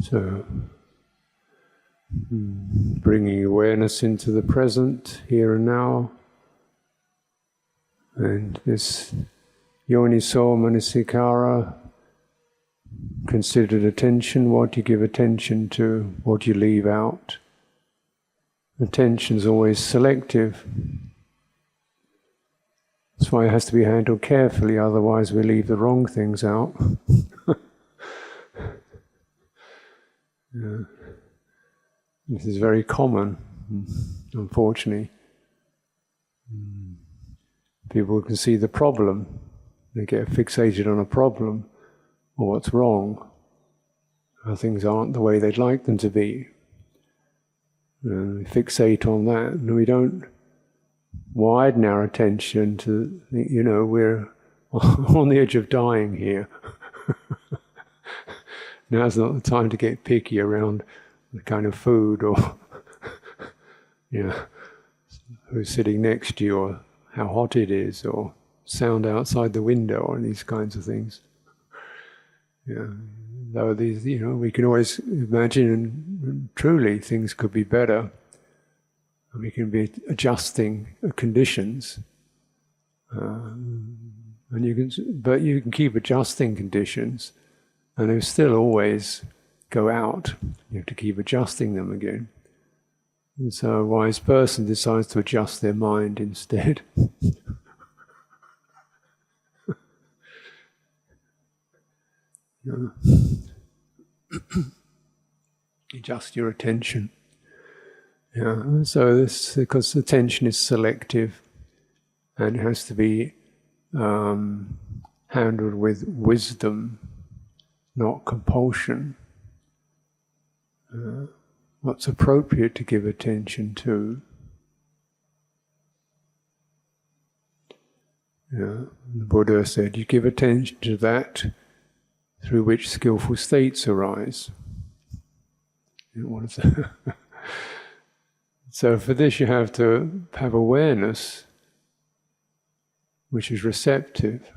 So, bringing awareness into the present, here and now, and this yoniso manasikara, considered attention, what you give attention to, what you leave out. Attention's always selective. That's why it has to be handled carefully, otherwise we leave the wrong things out. Yeah. This is very common, unfortunately. People can see the problem, they get fixated on a problem or what's wrong, how things aren't the way they'd like them to be. We fixate on that, and we don't widen our attention to, we're on the edge of dying here. Now's not the time to get picky around the kind of food or who's sitting next to you, or how hot it is, or sound outside the window, or these kinds of things. Though these, we can always imagine, and truly things could be better. We can be adjusting conditions, but you can keep adjusting conditions, and they still always go out. You have to keep adjusting them again. And so a wise person decides to adjust their mind instead. Adjust your attention. So this, because attention is selective, and it has to be handled with wisdom, not compulsion. What's appropriate to give attention to? The Buddha said, you give attention to that through which skillful states arise. What is that? So for this you have to have awareness which is receptive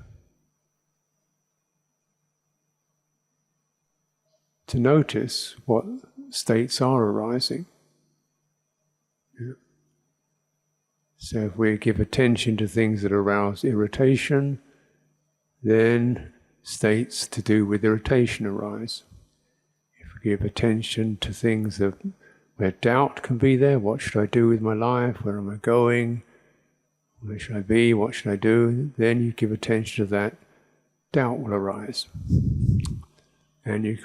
to notice what states are arising. So if we give attention to things that arouse irritation, then states to do with irritation arise. If we give attention to things where doubt can be there, what should I do with my life, where am I going, where should I be, what should I do, then you give attention to that, doubt will arise. And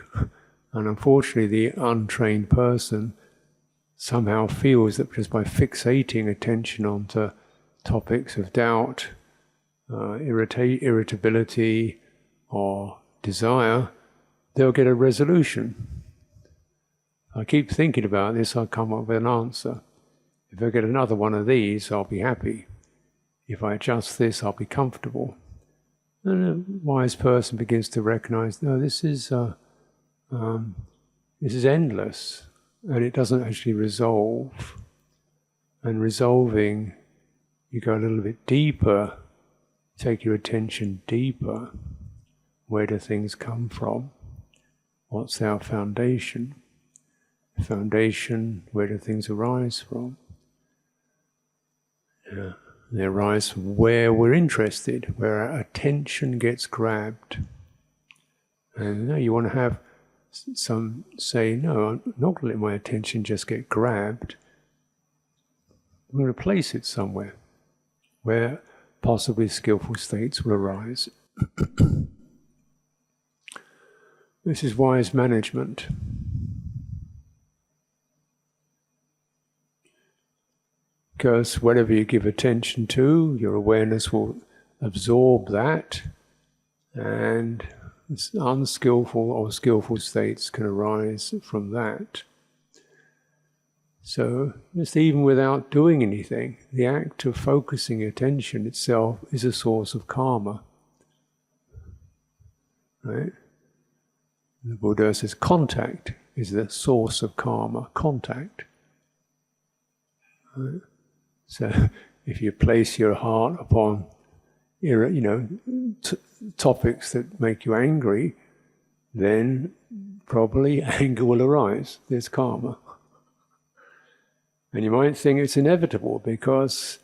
unfortunately the untrained person somehow feels that just by fixating attention onto topics of doubt, irritability, or desire, they'll get a resolution. I keep thinking about this, I'll come up with an answer. If I get another one of these, I'll be happy. If I adjust this, I'll be comfortable. And a wise person begins to recognize, no, this is endless, and it doesn't actually resolve. And resolving, you go a little bit deeper, take your attention deeper. Where do things come from? What's our foundation? Foundation, where do things arise from? They arise from where we're interested, where our attention gets grabbed. And you want to have some say, no, I'm not going to let my attention just get grabbed. I'm going to place it somewhere where possibly skillful states will arise. This is wise management. Because whatever you give attention to, your awareness will absorb that, and unskillful or skillful states can arise from that. So, just even without doing anything, the act of focusing attention itself is a source of karma. Right? The Buddha says contact is the source of karma, contact. Right? So, if you place your heart upon, topics that make you angry, then properly, anger will arise. There's karma. And you might think it's inevitable because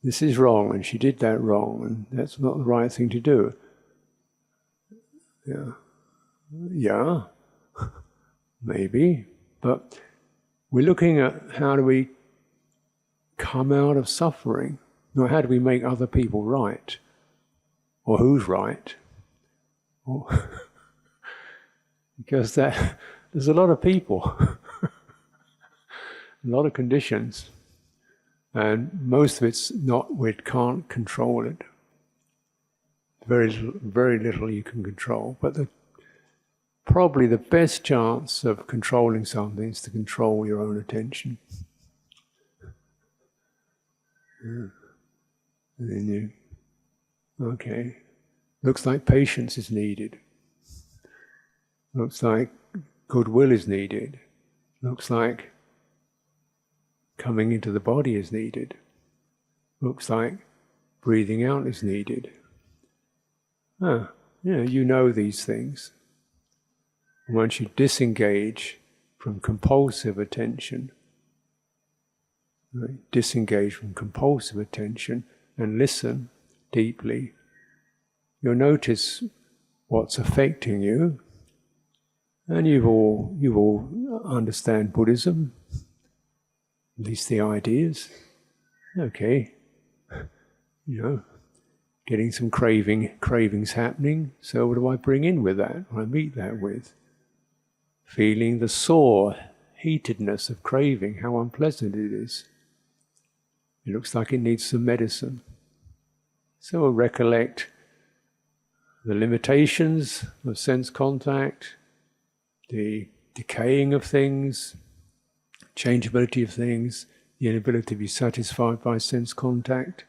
this is wrong and she did that wrong and that's not the right thing to do. Yeah, maybe. But we're looking at how do we come out of suffering, not how do we make other people right, or who's right. Because there's a lot of people, a lot of conditions, and most of it's not, we can't control it. Very little you can control, but probably the best chance of controlling something is to control your own attention. And then okay, looks like patience is needed. Looks like goodwill is needed. Looks like coming into the body is needed. Looks like breathing out is needed. You know these things. Once you disengage from compulsive attention, disengage from compulsive attention and listen deeply, you'll notice what's affecting you. And you all understand Buddhism, at least the ideas. Okay, getting some cravings happening. So what do I bring in with that? What do I meet that with? Feeling the sore heatedness of craving, how unpleasant it is. It looks like it needs some medicine. So we'll recollect the limitations of sense contact, the decaying of things, changeability of things, the inability to be satisfied by sense contact.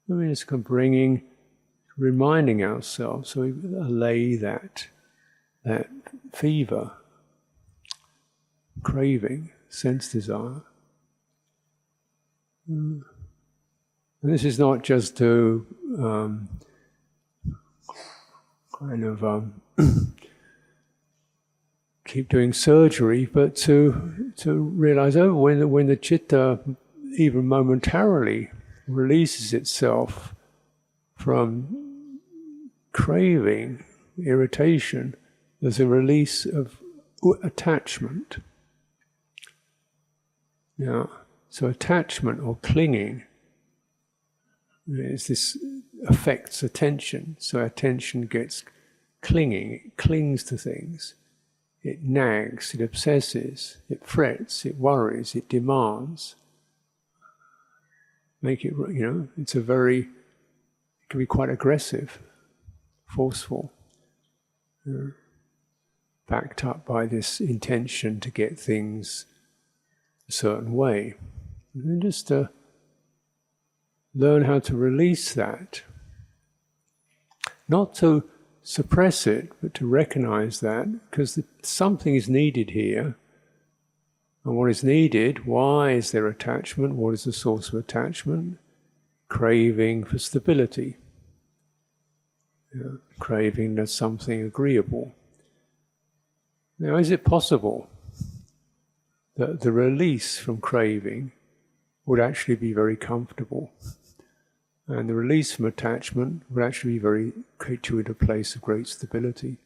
I mean, it's reminding ourselves, so we allay that fever, craving, sense desire. And this is not just to keep doing surgery, but to realize, when the citta even momentarily releases itself from craving, irritation, there's a release of attachment. So attachment or clinging affects attention. So attention gets clinging, it clings to things. It nags, it obsesses, it frets, it worries, it demands. Make it, it can be quite aggressive, forceful, backed up by this intention to get things a certain way. And then just to learn how to release that. Not to suppress it, but to recognize that, because something is needed here. And what is needed, why is there attachment? What is the source of attachment? Craving for stability. Craving that's something agreeable. Now, is it possible that the release from craving would actually be very comfortable? And the release from attachment would actually create you in a place of great stability.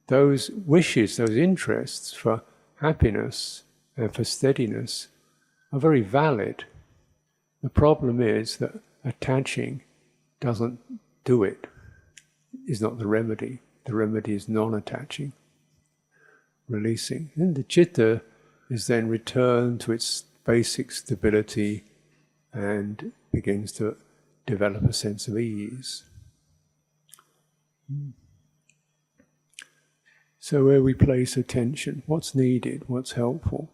Those wishes, those interests for happiness and for steadiness are very valid. The problem is that attaching doesn't do it, is not the remedy. The remedy is non-attaching, releasing. And the citta is then returned to its basic stability and begins to develop a sense of ease. So where we place attention, what's needed, what's helpful.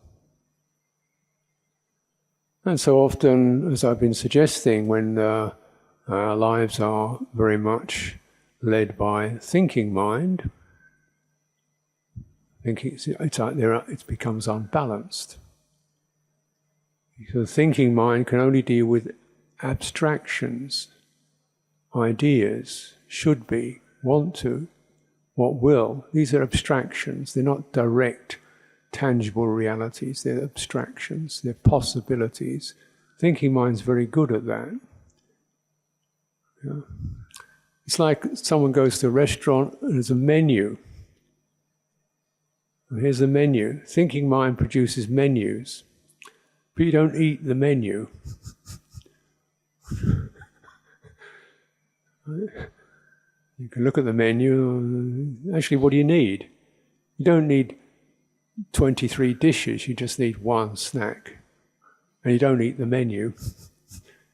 And so often, as I've been suggesting, when our lives are very much led by thinking mind, it becomes unbalanced. So the thinking mind can only deal with abstractions, ideas, should be, want to, what will. These are abstractions. They're not direct, tangible realities. They're abstractions. They're possibilities. Thinking mind's very good at that. Yeah. It's like someone goes to a restaurant and there's a menu. And here's the menu. Thinking mind produces menus, but you don't eat the menu. You can look at the menu. Actually, what do you need? You don't need 23 dishes. You just need one snack. And you don't eat the menu.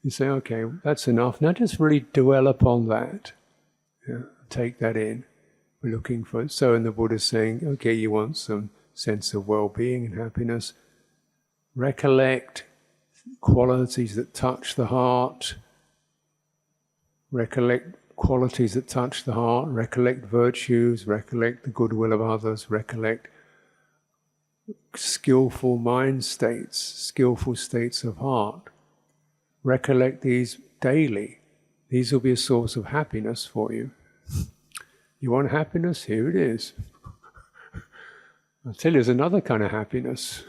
You say, okay, that's enough. Now just really dwell upon that. Yeah, take that in. We're looking for it. So, and the Buddha's saying, okay, you want some sense of well-being and happiness. Recollect qualities that touch the heart. Recollect qualities that touch the heart. Recollect virtues. Recollect the goodwill of others. Recollect skillful mind states, skillful states of heart. Recollect these daily. These will be a source of happiness for you. You want happiness? Here it is. I'll tell you, there's another kind of happiness.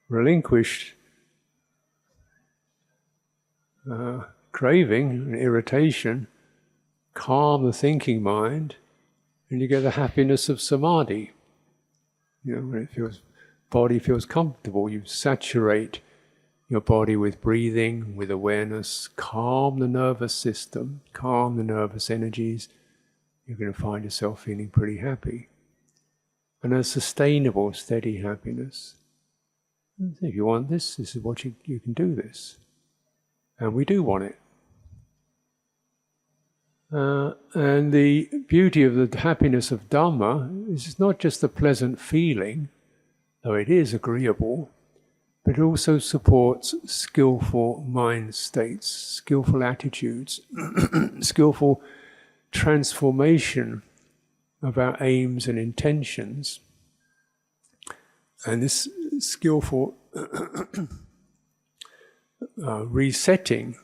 Relinquish craving and irritation, calm the thinking mind, and you get the happiness of samadhi. You know, when body feels comfortable, you saturate your body with breathing, with awareness, calm the nervous system, calm the nervous energies. You're going to find yourself feeling pretty happy. And a sustainable, steady happiness. If you want this, this is what you can do this. And we do want it. And the beauty of the happiness of Dhamma is it's not just a pleasant feeling, though it is agreeable, but it also supports skillful mind states, skillful attitudes, skillful transformation of our aims and intentions. And this skillful resetting,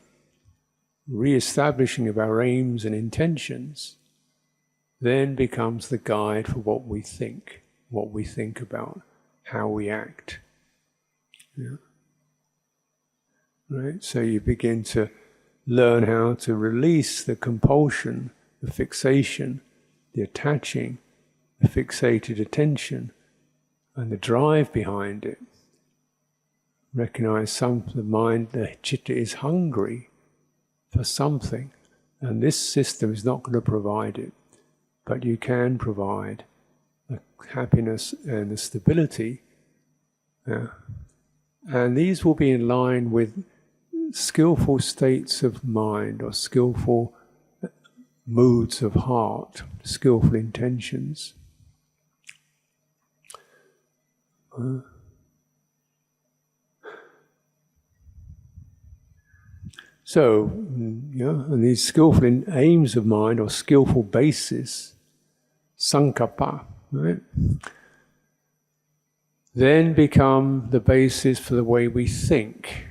re-establishing of our aims and intentions then becomes the guide for what we think about, how we act. Yeah. Right? So you begin to learn how to release the compulsion, the fixation, the attaching, the fixated attention, and the drive behind it. Recognize the mind, the citta is hungry for something, and this system is not going to provide it, but you can provide the happiness and the stability. And these will be in line with skillful states of mind or skillful moods of heart, skillful intentions. So, and these skillful aims of mind or skillful bases, sankappa, right, then become the basis for the way we think.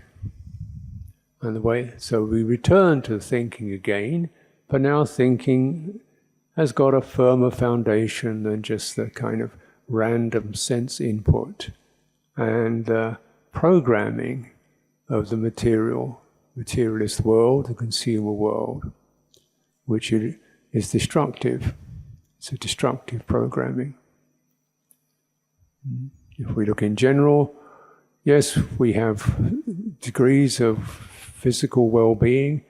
And so we return to thinking again, but now thinking has got a firmer foundation than just the kind of random sense input and programming of the materialist world, the consumer world, which is destructive. It's a destructive programming. If we look in general, yes, we have degrees of physical well-being,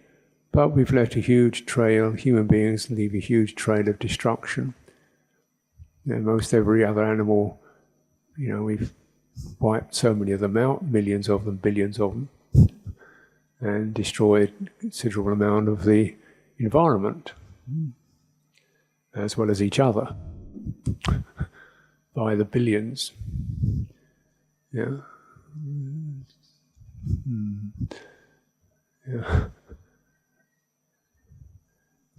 but we've left a huge trail. Human beings leave a huge trail of destruction. Most every other animal, we've wiped so many of them out, millions of them, billions of them, and destroyed a considerable amount of the environment, as well as each other, by the billions. Yeah. Yeah.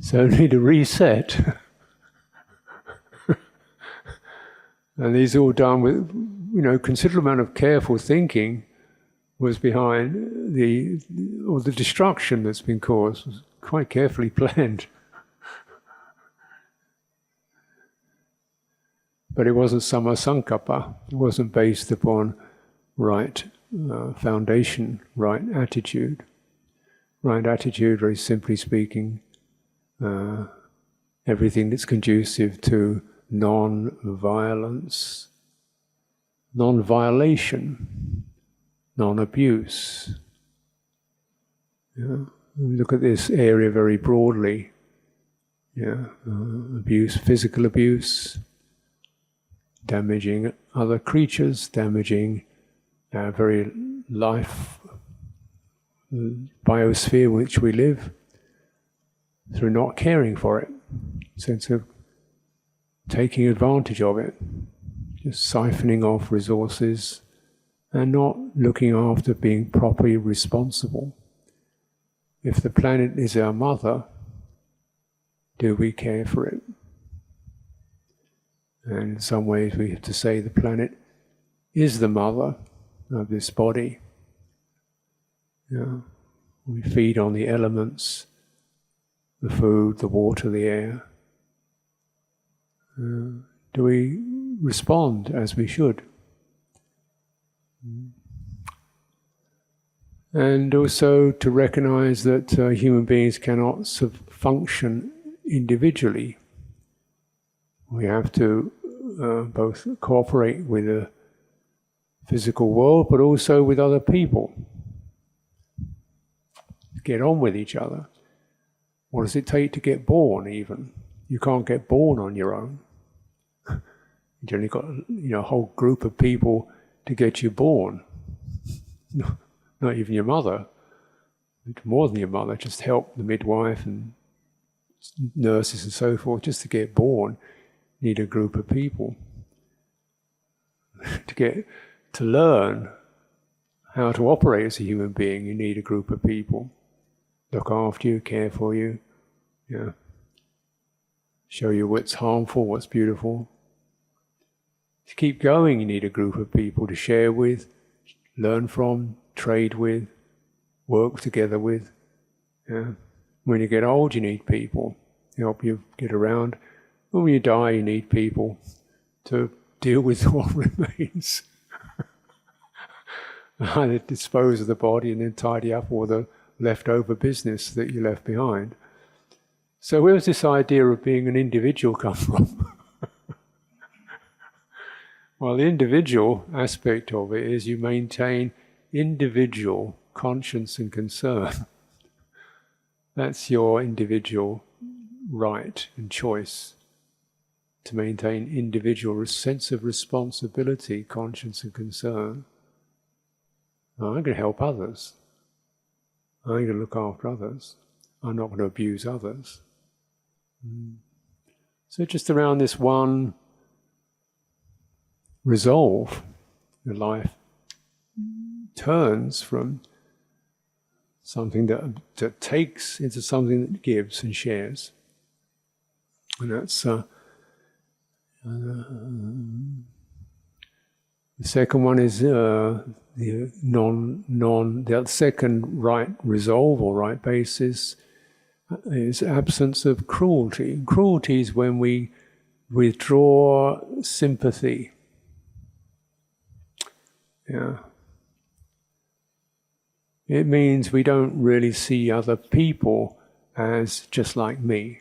So need a reset. And these are all done with, considerable amount of careful thinking was behind the destruction that's been caused was quite carefully planned. But it wasn't samma sankappa. It wasn't based upon right foundation, right attitude. Right attitude, very simply speaking, everything that's conducive to non-violence, non-violation, non-abuse. Yeah. Look at this area very broadly. Yeah. Abuse, physical abuse, damaging other creatures, damaging our very life, biosphere in which we live, through not caring for it, sense of taking advantage of it, just siphoning off resources and not looking after being properly responsible. If the planet is our mother, do we care for it? And in some ways we have to say the planet is the mother of this body. Yeah. We feed on the elements, the food, the water, the air. Do we respond as we should? And also to recognize that human beings cannot function individually. We have to both cooperate with the physical world, but also with other people. Get on with each other. What does it take to get born, even? You can't get born on your own. You've only got a whole group of people to get you born. Not even your mother. More than your mother, just help the midwife and nurses and so forth, just to get born, need a group of people. To learn how to operate as a human being, you need a group of people. Look after you, care for you, show you what's harmful, what's beautiful. To keep going, you need a group of people to share with, learn from, trade with, work together with. Yeah. When you get old, you need people to help you get around. When you die, you need people to deal with what remains. Either dispose of the body and then tidy up all the leftover business that you left behind. So where does this idea of being an individual come from? Well, the individual aspect of it is you maintain individual conscience and concern. That's your individual right and choice, to maintain individual sense of responsibility, conscience and concern. I'm going to help others. I'm going to look after others. I'm not going to abuse others. So just around this one resolve, your life turns from something that takes into something that gives and shares. And that's the second one is the second right resolve or right basis is absence of cruelty. Cruelty is when we withdraw sympathy. Yeah. It means we don't really see other people as just like me.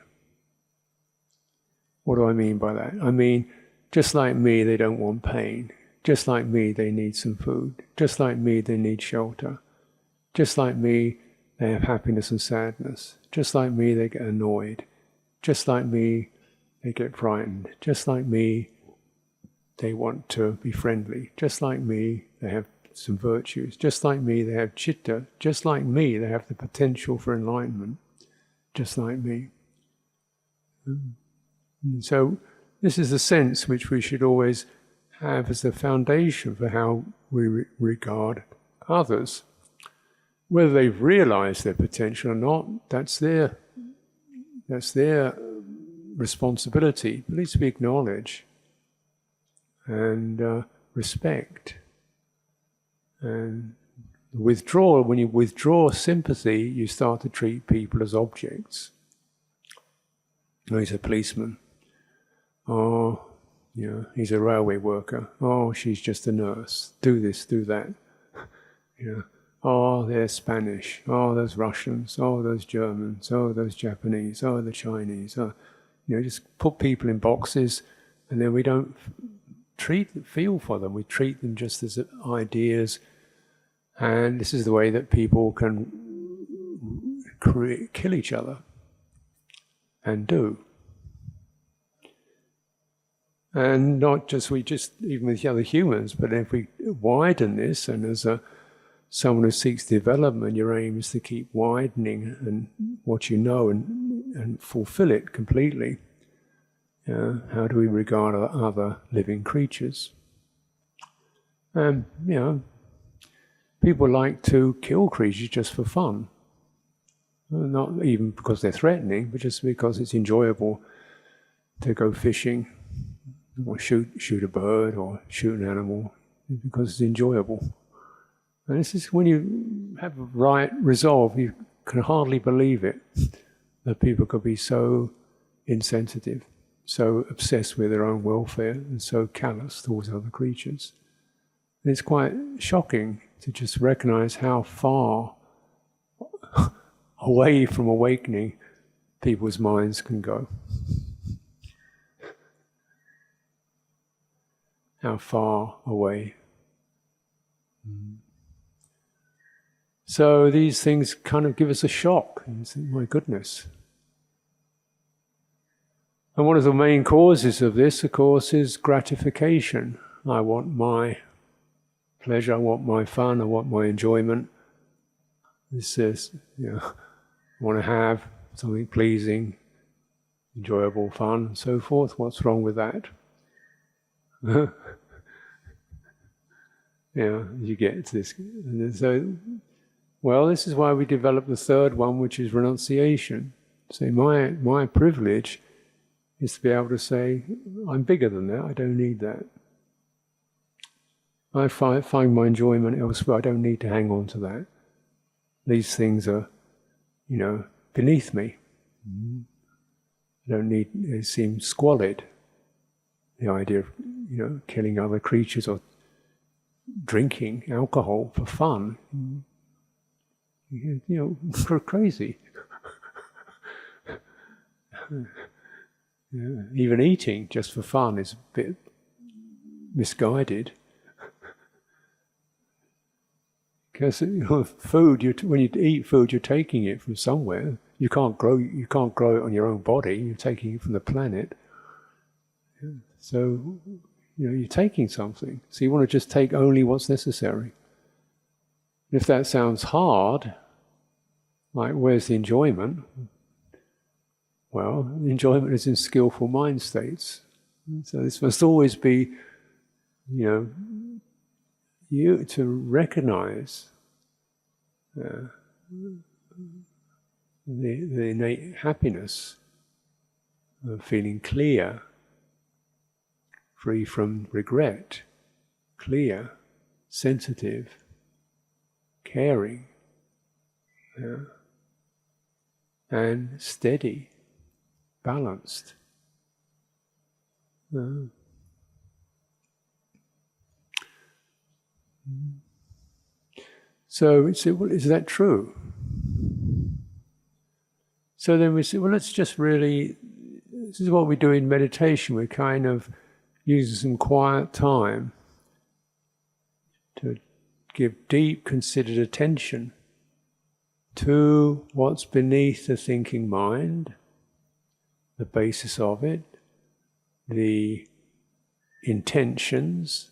What do I mean by that? I mean, just like me, they don't want pain. Just like me, they need some food. Just like me, they need shelter. Just like me, they have happiness and sadness. Just like me, they get annoyed. Just like me, they get frightened. Just like me, they want to be friendly. Just like me, they have some virtues. Just like me, they have citta. Just like me, they have the potential for enlightenment. Just like me. And so this is the sense which we should always have as the foundation for how we regard others. Whether they've realized their potential or not, that's their responsibility. At least we acknowledge and respect. And withdrawal, when you withdraw sympathy, you start to treat people as objects. Oh, he's a policeman. Oh, You know, he's a railway worker. Oh, she's just a nurse. Do this, do that. You know, oh, they're Spanish. Oh, those Russians. Oh, those Germans. Oh, those Japanese. Oh, the Chinese. Oh, you know, just put people in boxes, and then we don't feel for them. We treat them just as ideas, and this is the way that people can kill each other, and do. And not just even with the other humans, but if we widen this, and as someone who seeks development, your aim is to keep widening and what you know and fulfill it completely. How do we regard other living creatures? You know, people like to kill creatures just for fun. Not even because they're threatening, but just because it's enjoyable to go fishing, or shoot a bird, or shoot an animal, because it's enjoyable. And this is when you have a right resolve, you can hardly believe it, that people could be so insensitive, so obsessed with their own welfare, and so callous towards other creatures. And it's quite shocking to just recognize how far away from awakening people's minds can go. How far away. So these things kind of give us a shock. You think, my goodness. And one of the main causes of this, of course, is gratification. I want my pleasure, I want my fun, I want my enjoyment. This is, you know, I want to have something pleasing, enjoyable, fun, and so forth. What's wrong with that? Yeah, you get to this. And so, well, this is why we develop the third one, which is renunciation. So my privilege is to be able to say, I'm bigger than that, I don't need that. I find my enjoyment elsewhere, I don't need to hang on to that. These things are, you know, beneath me. I don't need, they seem squalid. The idea of, you know, killing other creatures or drinking alcohol for fun. You know, for crazy. Yeah, even eating just for fun is a bit misguided. Because, you know, food, when you eat food, you're taking it from somewhere. You can't grow it on your own body. You're taking it from the planet. Yeah. So, you know, you're taking something. So you want to just take only what's necessary. If that sounds hard, like where's the enjoyment? Well, the enjoyment is in skillful mind states. So this must always be, you know, you to recognize the innate happiness of feeling clear, free from regret, clear, sensitive, caring, and steady, balanced. So we say, well, is that true? So then we say, well, let's just really, this is what we do in meditation, we're kind of using some quiet time to give deep, considered attention to what's beneath the thinking mind, the basis of it, the intentions,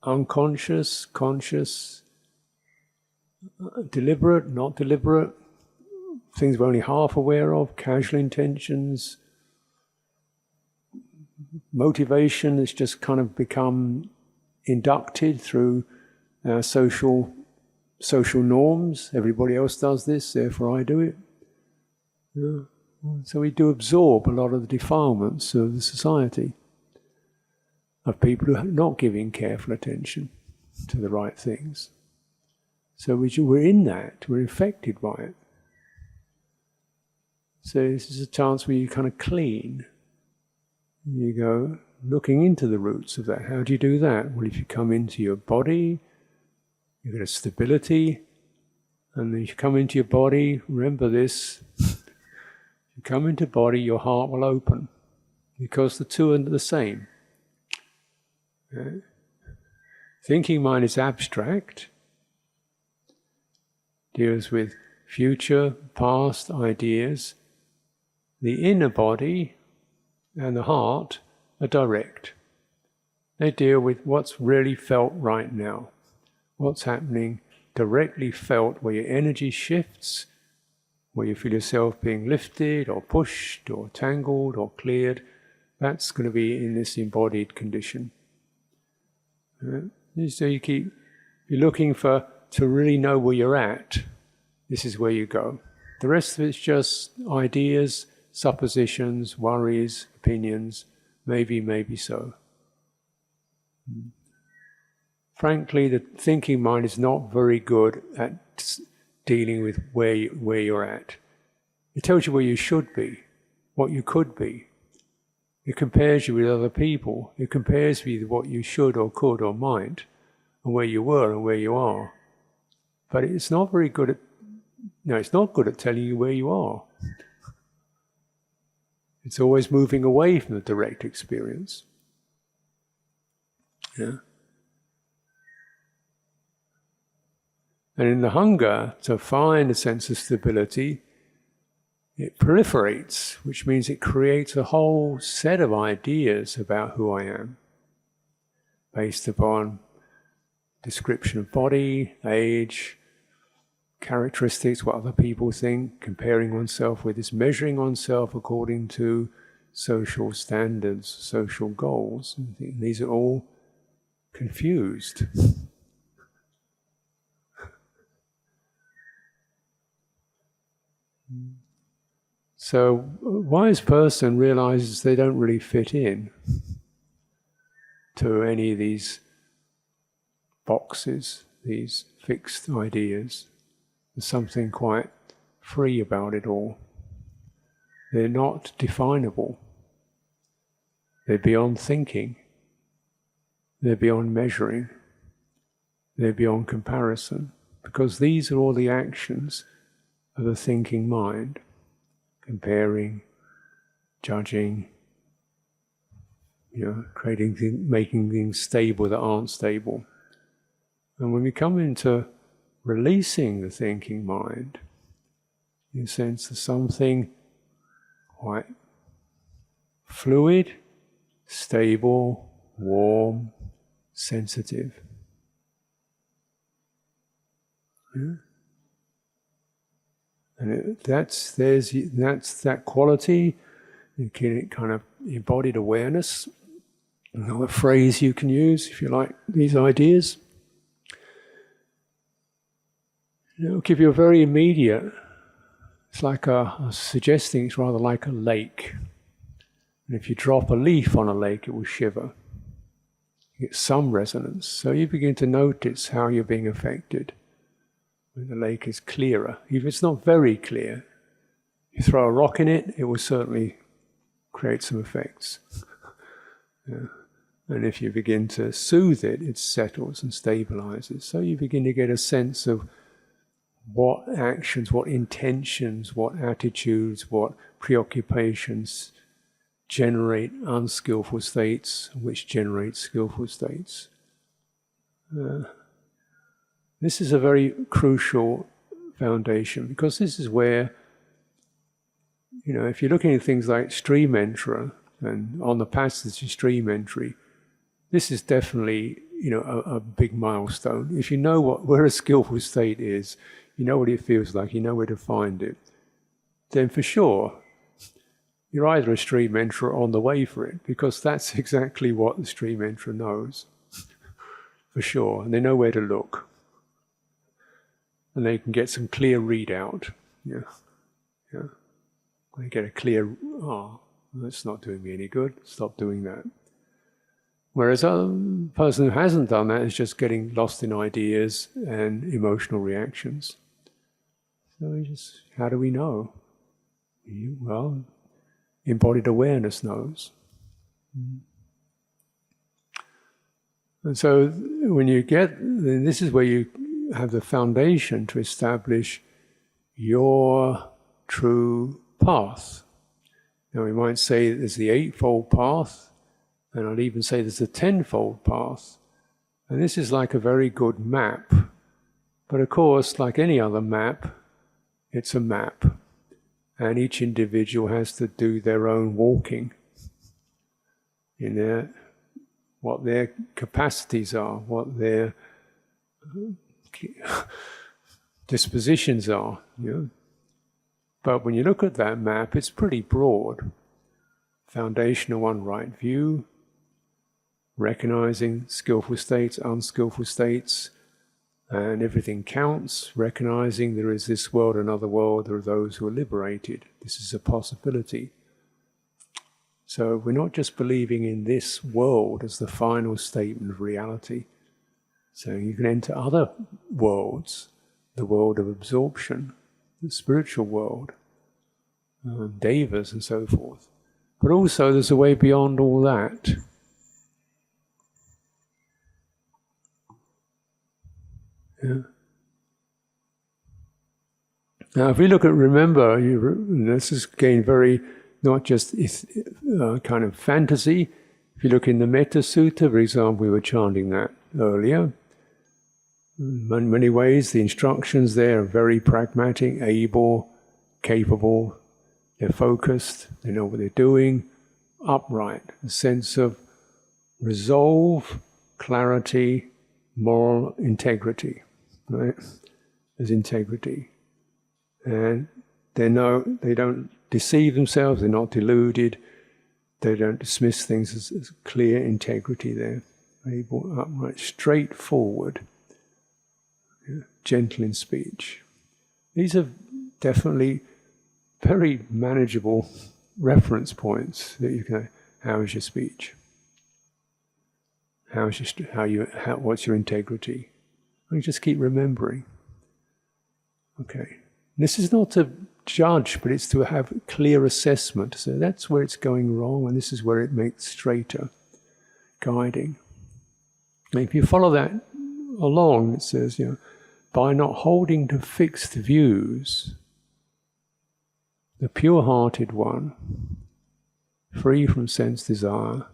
unconscious, conscious, deliberate, not deliberate, things we're only half aware of, casual intentions, motivation that's just kind of become inducted through our social norms. Everybody else does this, therefore I do it. Yeah. So we do absorb a lot of the defilements of the society, of people who are not giving careful attention to the right things. So we're in that, we're affected by it. So this is a chance where you kind of clean. You go, looking into the roots of that. How do you do that? Well, if you come into your body, you get a stability, and then you come into your body, remember this, you come into body, your heart will open, because the two are the same. Okay? Thinking mind is abstract, deals with future, past ideas. The inner body and the heart are direct. They deal with what's really felt right now. What's happening directly felt, where your energy shifts, where you feel yourself being lifted or pushed or tangled or cleared. That's going to be in this embodied condition. So you're looking to really know where you're at. This is where you go. The rest of it's just ideas, suppositions, worries, opinions, maybe so. Frankly, the thinking mind is not very good at dealing with where you're at. It tells you where you should be, what you could be. It compares you with other people. It compares you with what you should or could or might, and where you were and where you are. But it's not very good at, it's not good at telling you where you are. It's always moving away from the direct experience. Yeah. And in the hunger to find a sense of stability, it proliferates, which means it creates a whole set of ideas about who I am, based upon description of body, age, characteristics, what other people think, comparing oneself with this, measuring oneself according to social standards, social goals. And these are all confused. So a wise person realizes they don't really fit in to any of these boxes, these fixed ideas. There's something quite free about it all. They're not definable. They're beyond thinking. They're beyond measuring. They're beyond comparison. Because these are all the actions of the thinking mind. Comparing, judging, making things stable that aren't stable. And when we come into releasing the thinking mind, you sense there's something quite fluid, stable, warm, sensitive. Yeah? And that's that quality, kind of embodied awareness, another phrase you can use if you like these ideas. It'll give you a very immediate, it's like I'm suggesting it's rather like a lake. And if you drop a leaf on a lake, it will shiver. You get some resonance. So you begin to notice how you're being affected. When the lake is clearer, even if it's not very clear, you throw a rock in it, it will certainly create some effects. Yeah. And if you begin to soothe it, it settles and stabilizes. So you begin to get a sense of what actions, what intentions, what attitudes, what preoccupations generate unskillful states, which generate skillful states. This is a very crucial foundation, because this is where, if you're looking at things like stream entry and on the passage to stream entry, this is definitely, a big milestone. If you know where a skillful state is, you know what it feels like, you know where to find it, then for sure, you're either a stream enterer or on the way for it, because that's exactly what the stream enterer knows, for sure, and they know where to look. And they can get some clear readout. Yeah. They get a clear, that's not doing me any good, stop doing that. Whereas a person who hasn't done that is just getting lost in ideas and emotional reactions. So how do we know? Well, embodied awareness knows. And so when you get, then this is where you have the foundation to establish your true path. Now we might say that there's the eightfold path, and I'd even say there's a tenfold path. And this is like a very good map. But of course, like any other map, it's a map. And each individual has to do their own walking in what their capacities are, what their dispositions are. You know? But when you look at that map, it's pretty broad. Foundational one, right view, recognizing skillful states, unskillful states, and everything counts, recognizing there is this world, another world, there are those who are liberated. This is a possibility. So we're not just believing in this world as the final statement of reality. So you can enter other worlds, the world of absorption, the spiritual world, devas and so forth. But also there's a way beyond all that. Yeah. Now if we look at, remember, this is again very, not just kind of fantasy. If you look in the Metta Sutta, for example, we were chanting that earlier. In many ways, the instructions there are very pragmatic, able, capable, they're focused, they know what they're doing, upright, a sense of resolve, clarity, moral integrity, right? There's integrity. And they don't deceive themselves, they're not deluded, they don't dismiss things as clear integrity there. Able, upright, straightforward, gentle in speech. These are definitely very manageable reference points that you can. How is your speech? What's your integrity? You just keep remembering. Okay, this is not to judge, but it's to have clear assessment. So that's where it's going wrong, and this is where it makes straighter, guiding. And if you follow that along, it says, by not holding to fixed views, the pure-hearted one, free from sense desire,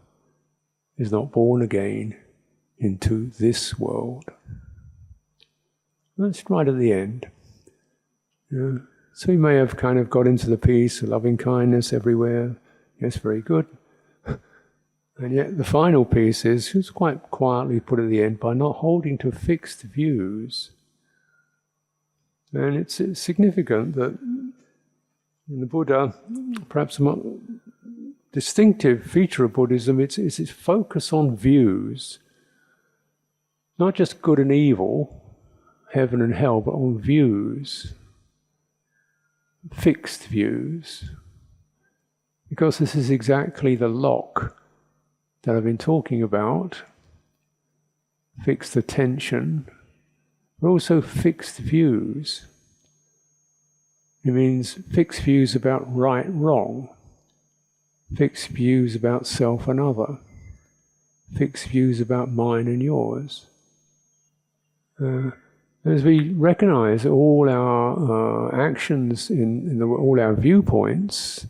is not born again into this world. That's right at the end. So we may have kind of got into the peace, the loving kindness everywhere. Yes, very good. And yet the final piece is, it's quite quietly put at the end, by not holding to fixed views. And it's significant that in the Buddha, perhaps a more distinctive feature of Buddhism, it's its focus on views. Not just good and evil, heaven and hell, but on views. Fixed views. Because this is exactly the lock that I've been talking about. Fixed attention, but also fixed views. It means fixed views about right, wrong. Fixed views about self and other. Fixed views about mine and yours. As we recognize all our actions all our viewpoints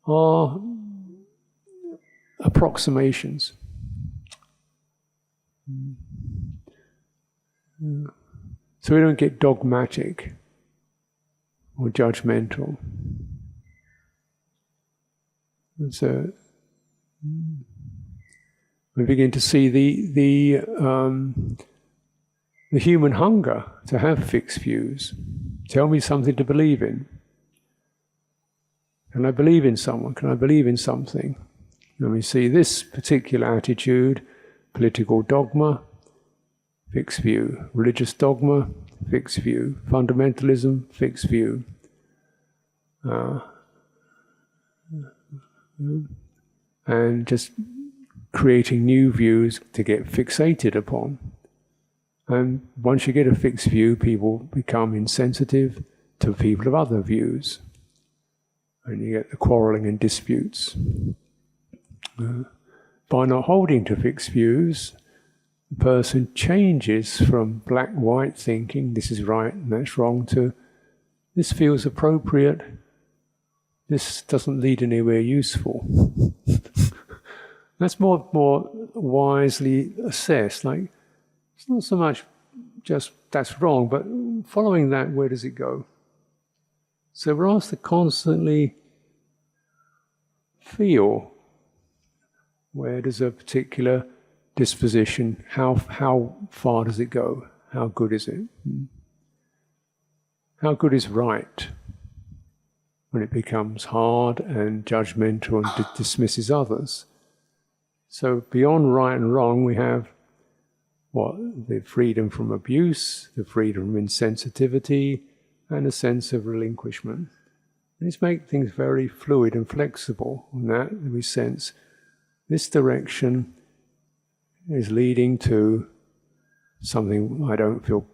are approximations. So we don't get dogmatic or judgmental. And so we begin to see the human hunger to have fixed views. Tell me something to believe in. Can I believe in someone? Can I believe in something? And we see this particular attitude, political dogma, fixed view. Religious dogma, fixed view. Fundamentalism, fixed view. And just creating new views to get fixated upon. And once you get a fixed view, people become insensitive to people of other views. And you get the quarrelling and disputes. By not holding to fixed views, the person changes from black-white thinking, this is right and that's wrong, to this feels appropriate, this doesn't lead anywhere useful. That's more wisely assessed. Like, it's not so much just that's wrong, but following that, where does it go? So we're asked to constantly feel, where does a particular disposition, how far does it go? How good is it? How good is right when it becomes hard and judgmental and dismisses others? So beyond right and wrong, we have what? The freedom from abuse, the freedom from insensitivity, and a sense of relinquishment. These make things very fluid and flexible. In that we sense this direction is leading to something I don't feel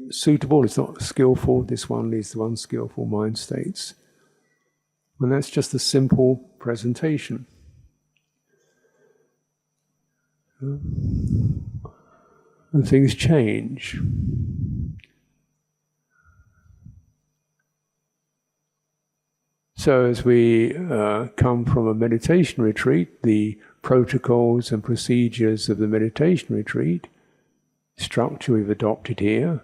suitable, it's not skillful, this one leads to unskillful mind states. And that's just a simple presentation. And things change. So as we come from a meditation retreat, the protocols and procedures of the meditation retreat, structure we've adopted here,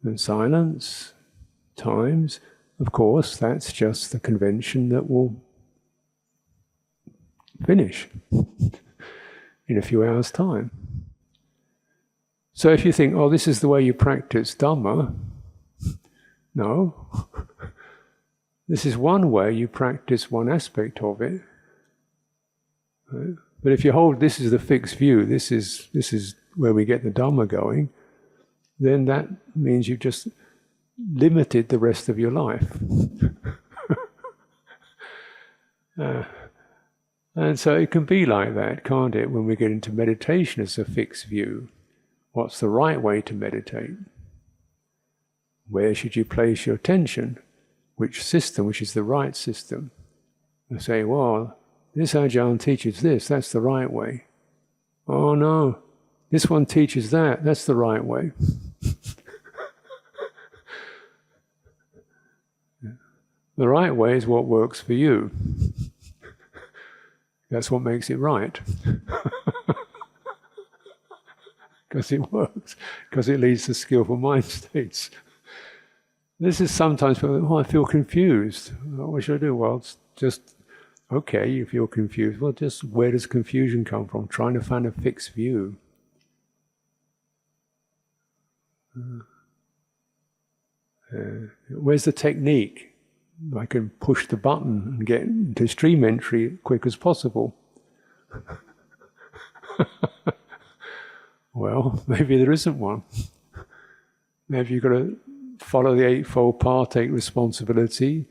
and silence, times, of course, that's just the convention that will finish in a few hours' time. So if you think, oh, this is the way you practice Dhamma, no. This is one way you practice one aspect of it. Right? But if you hold this is the fixed view, this is where we get the Dhamma going, then that means you've just limited the rest of your life. And so it can be like that, can't it, when we get into meditation as a fixed view. What's the right way to meditate? Where should you place your attention? Which system, which is the right system? You say, well, this Ajahn teaches this, that's the right way. Oh no, this one teaches that, that's the right way. The right way is what works for you. That's what makes it right. Because it works, because it leads to skillful mind states. This is sometimes people, oh, I feel confused. What should I do? Well, it's just, okay, you feel confused. Well, just where does confusion come from? Trying to find a fixed view. Where's the technique? I can push the button and get into stream entry as quick as possible. Well, maybe there isn't one. Maybe you've got to follow the Eightfold Path, take responsibility,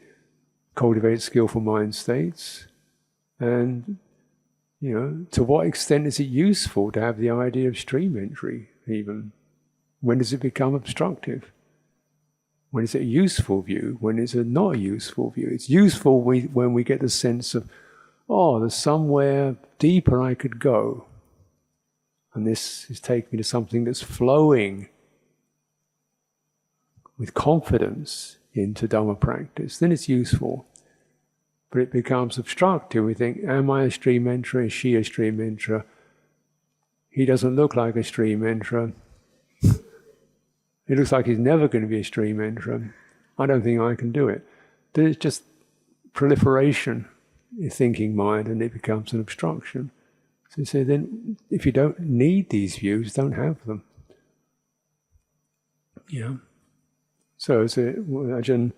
cultivate skillful mind states, and, you know, to what extent is it useful to have the idea of stream entry even? When does it become obstructive? When is it a useful view? When is it not a useful view? It's useful when we get the sense of, oh, there's somewhere deeper I could go. And this is taking me to something that's flowing with confidence into Dhamma practice. Then it's useful. But it becomes obstructive. We think, am I a stream enterer? Is she a stream enterer? He doesn't look like a stream enterer. It looks like he's never going to be a stream enterer. I don't think I can do it. Then it's just proliferation in thinking mind, and it becomes an obstruction. So you say, then if you don't need these views, don't have them. Yeah. So Ajahn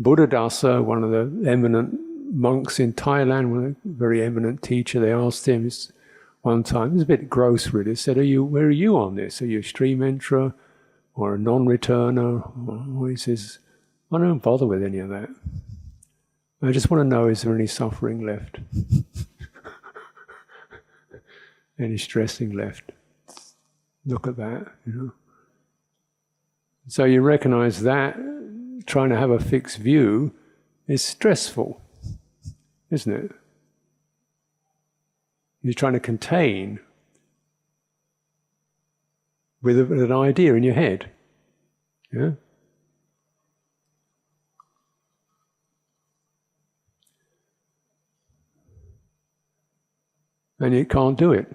Buddhadasa, one of the eminent monks in Thailand, a very eminent teacher, they asked him one time, it was a bit gross really, they said, where are you on this? Are you a stream enterer or a non-returner? Or he says, I don't bother with any of that. I just want to know, is there any suffering left? Any stressing left? Look at that, you know. So you recognize that trying to have a fixed view is stressful, isn't it? You're trying to contain with an idea in your head. Yeah? And you can't do it.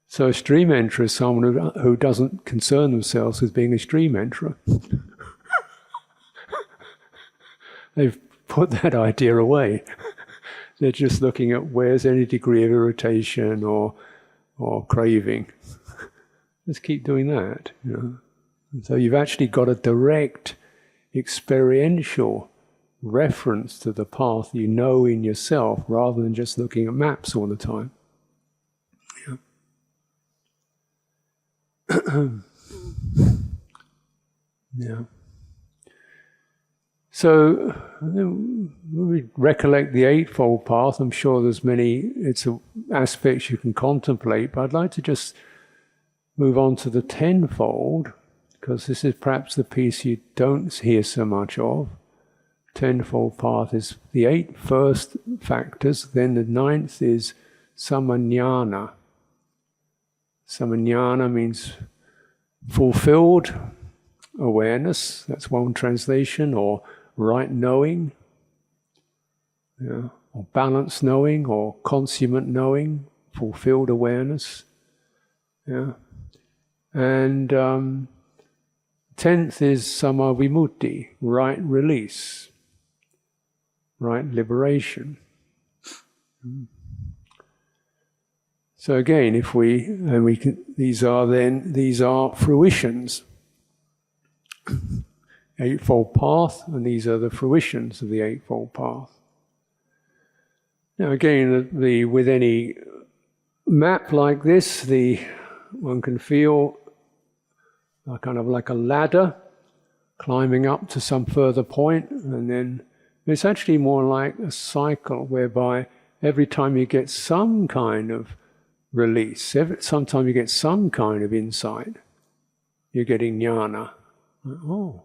So a stream enterer is someone who doesn't concern themselves with being a stream enterer. They've put that idea away. They're just looking at where's any degree of irritation or craving. Just keep doing that. You know? And so you've actually got a direct experiential reference to the path you know in yourself, rather than just looking at maps all the time. Yeah. Yeah. So when we recollect the Eightfold Path, I'm sure there's many aspects you can contemplate, but I'd like to just move on to the Tenfold, because this is perhaps the piece you don't hear so much of. Tenfold Path is the 8 first factors, then the 9th is samajnana. Samajnana means fulfilled awareness, that's one translation, or right knowing, yeah, or balanced knowing, or consummate knowing, fulfilled awareness. Yeah. And 10th is samavimutti, right release, right liberation. So again, these are fruitions. Eightfold Path, and these are the fruitions of the Eightfold Path. Now again, with any map like this, one can feel kind of like a ladder climbing up to some further point, and then it's actually more like a cycle whereby every time you get some kind of release, sometime you get some kind of insight, you're getting jnana. Oh.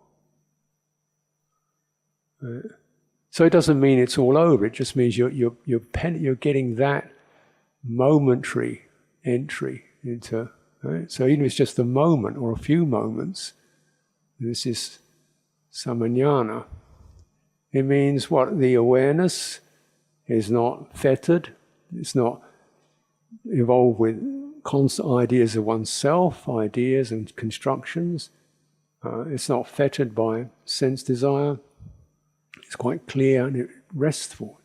So it doesn't mean it's all over. It just means you're getting that momentary entry into. Right? So even if it's just a moment or a few moments, this is samajnana. It means what? The awareness is not fettered. It's not involved with constant ideas of oneself, ideas and constructions. It's not fettered by sense desire. It's quite clear and restful.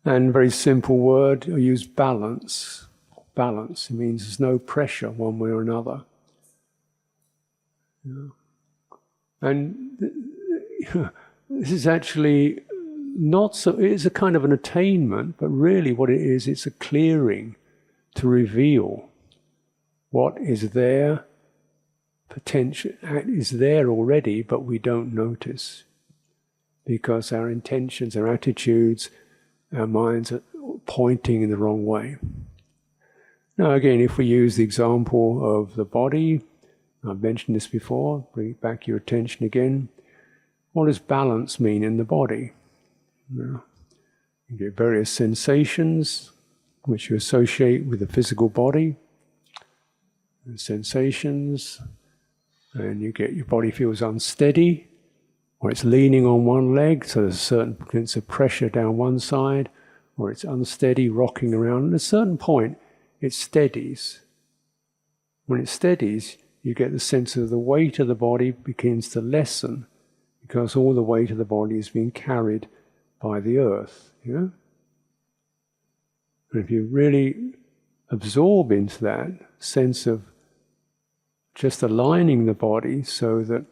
And very simple word, I use balance. Balance, it means there's no pressure one way or another. Yeah. And this is actually not so, it is a kind of an attainment, but really what it is, it's a clearing to reveal what is there, potential is there already, but we don't notice. Because our intentions, our attitudes, our minds are pointing in the wrong way. Now again, if we use the example of the body, I've mentioned this before, bring back your attention again. What does balance mean in the body? You get various sensations which you associate with the physical body. And sensations, and you get your body feels unsteady, or it's leaning on one leg, so there's a certain sense of pressure down one side, or it's unsteady, rocking around. At a certain point, it steadies. When it steadies, you get the sense of the weight of the body begins to lessen, because all the weight of the body is being carried by the earth. Yeah? And if you really absorb into that sense of just aligning the body so that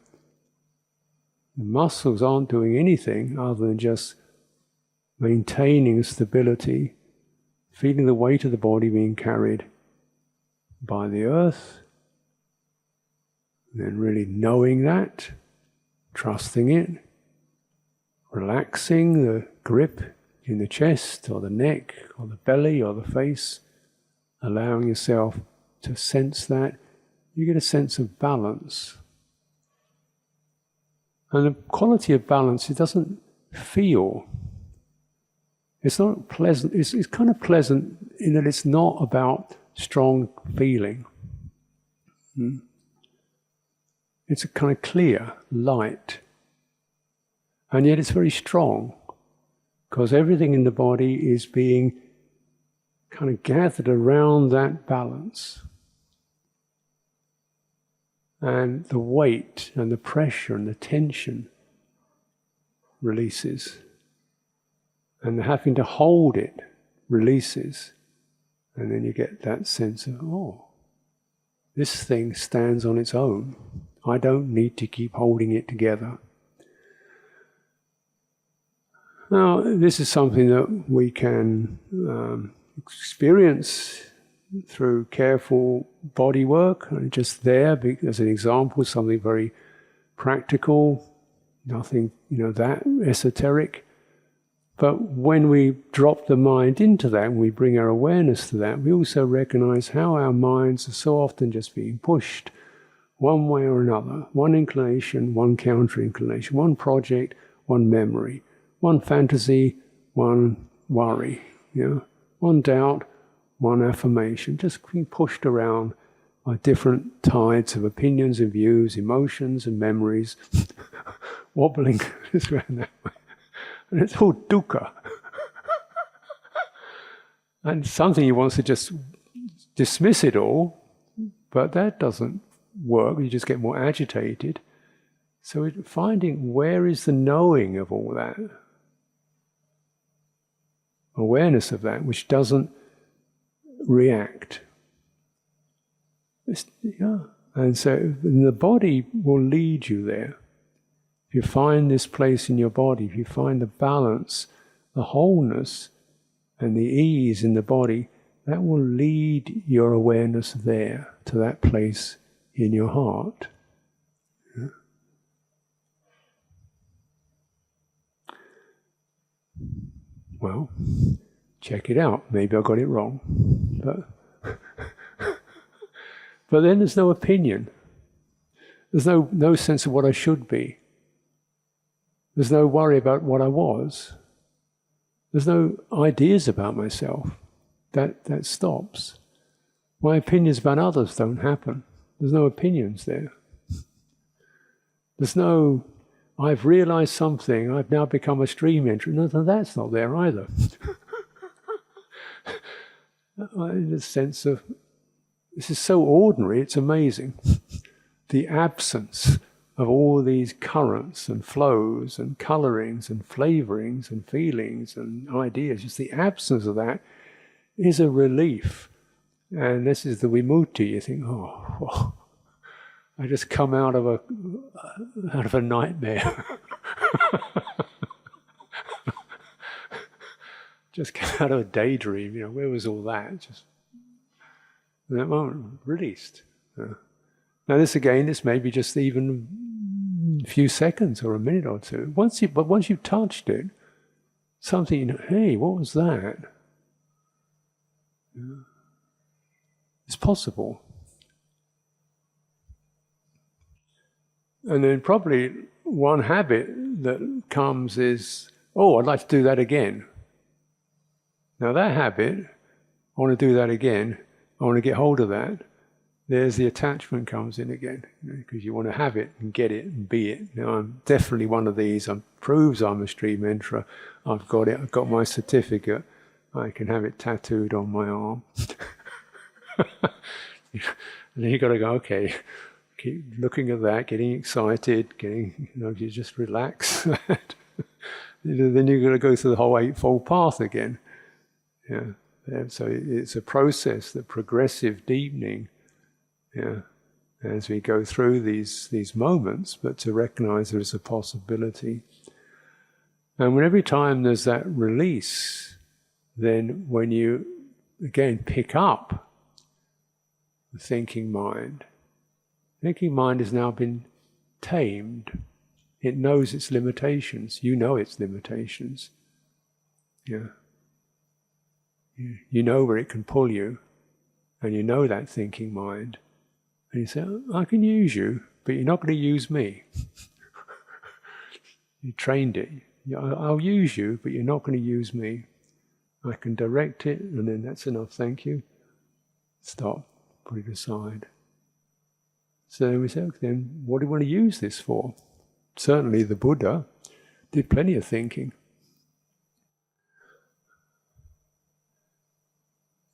the muscles aren't doing anything other than just maintaining stability, feeling the weight of the body being carried by the earth, and then really knowing that, trusting it, relaxing the grip in the chest or the neck or the belly or the face, allowing yourself to sense that, you get a sense of balance. And the quality of balance, it doesn't feel. It's not pleasant. It's kind of pleasant in that it's not about strong feeling. It's a kind of clear light. And yet it's very strong, because everything in the body is being kind of gathered around that balance. And the weight and the pressure and the tension releases. And having to hold it releases. And then you get that sense of, oh, this thing stands on its own. I don't need to keep holding it together. Now, this is something that we can experience through careful body work. And just there, as an example, something very practical, nothing, that esoteric. But when we drop the mind into that, and we bring our awareness to that, we also recognize how our minds are so often just being pushed one way or another. One inclination, one counter-inclination, one project, one memory, one fantasy, one worry, one doubt, one affirmation, just being pushed around by different tides of opinions and views, emotions and memories, wobbling this way and that way. And it's all dukkha. And something he wants to just dismiss it all, but that doesn't work. You just get more agitated. So we're finding, where is the knowing of all that? Awareness of that, which doesn't react. And so the body will lead you there. If you find this place in your body, if you find the balance, the wholeness, and the ease in the body, that will lead your awareness there, to that place in your heart. Well, check it out. Maybe I got it wrong. But then there's no opinion. There's no sense of what I should be. There's no worry about what I was. There's no ideas about myself. That stops. My opinions about others don't happen. There's no opinions there. There's no, I've realized something, I've now become a stream enterer. No, that's not there either. In the sense of, this is so ordinary, it's amazing. The absence of all these currents and flows and colorings and flavorings and feelings and ideas, just the absence of that is a relief. And this is the vimutti. You think, oh, I just come out of a nightmare. Just came out of a daydream. Where was all that? Just in that moment, released. Now this may be just even a few seconds or a minute or two. But once you've touched it, something, hey, what was that? It's possible. And then probably one habit that comes is, oh, I'd like to do that again. Now that habit, I want to do that again, I want to get hold of that. There's the attachment comes in again, because you want to have it and get it and be it. Now I'm definitely one of these. Proves I'm a stream enterer. I've got it. I've got my certificate. I can have it tattooed on my arm. And then you've got to go, okay, keep looking at that, getting excited, you just relax that. Then you've got to go through the whole Eightfold Path again. So it's a process, the progressive deepening. As we go through these moments, but to recognize there is a possibility. And when every time there's that release, then when you again pick up the thinking mind has now been tamed. It knows its limitations. You know its limitations. You know where it can pull you, and you know that thinking mind. And you say, I can use you, but you're not going to use me. You trained it. I'll use you, but you're not going to use me. I can direct it, and then that's enough, thank you. Stop, put it aside. So we say, okay, then what do you want to use this for? Certainly the Buddha did plenty of thinking.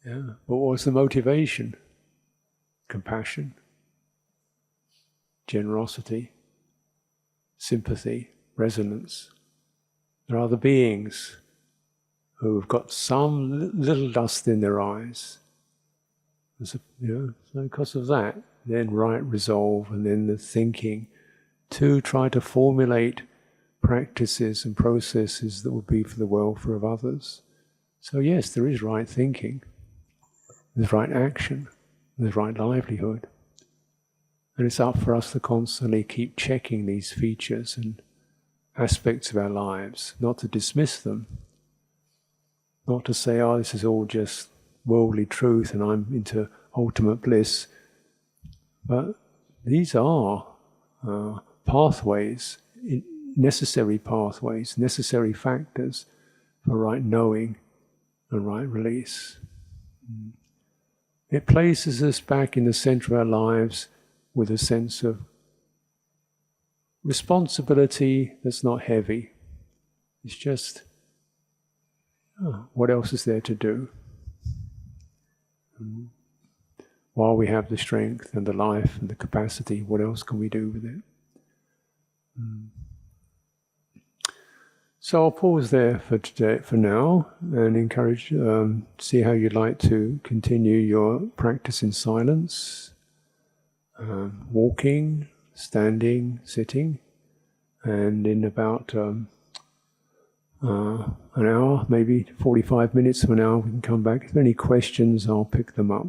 Yeah, but what was the motivation? Compassion, generosity, sympathy, resonance. There are other beings who have got some little dust in their eyes. So because of that, then right resolve and then the thinking to try to formulate practices and processes that would be for the welfare of others. So yes, there is right thinking, there's right action, there's right livelihood. And it's up for us to constantly keep checking these features and aspects of our lives, not to dismiss them, not to say, oh, this is all just worldly truth and I'm into ultimate bliss. But these are pathways, necessary factors for right knowing and right release. It places us back in the center of our lives with a sense of responsibility that's not heavy. It's just, what else is there to do? While we have the strength and the life and the capacity, what else can we do with it? So I'll pause there for today, for now, and encourage, see how you'd like to continue your practice in silence, walking, standing, sitting, and in about an hour, maybe 45 minutes to an hour, we can come back. If there are any questions, I'll pick them up.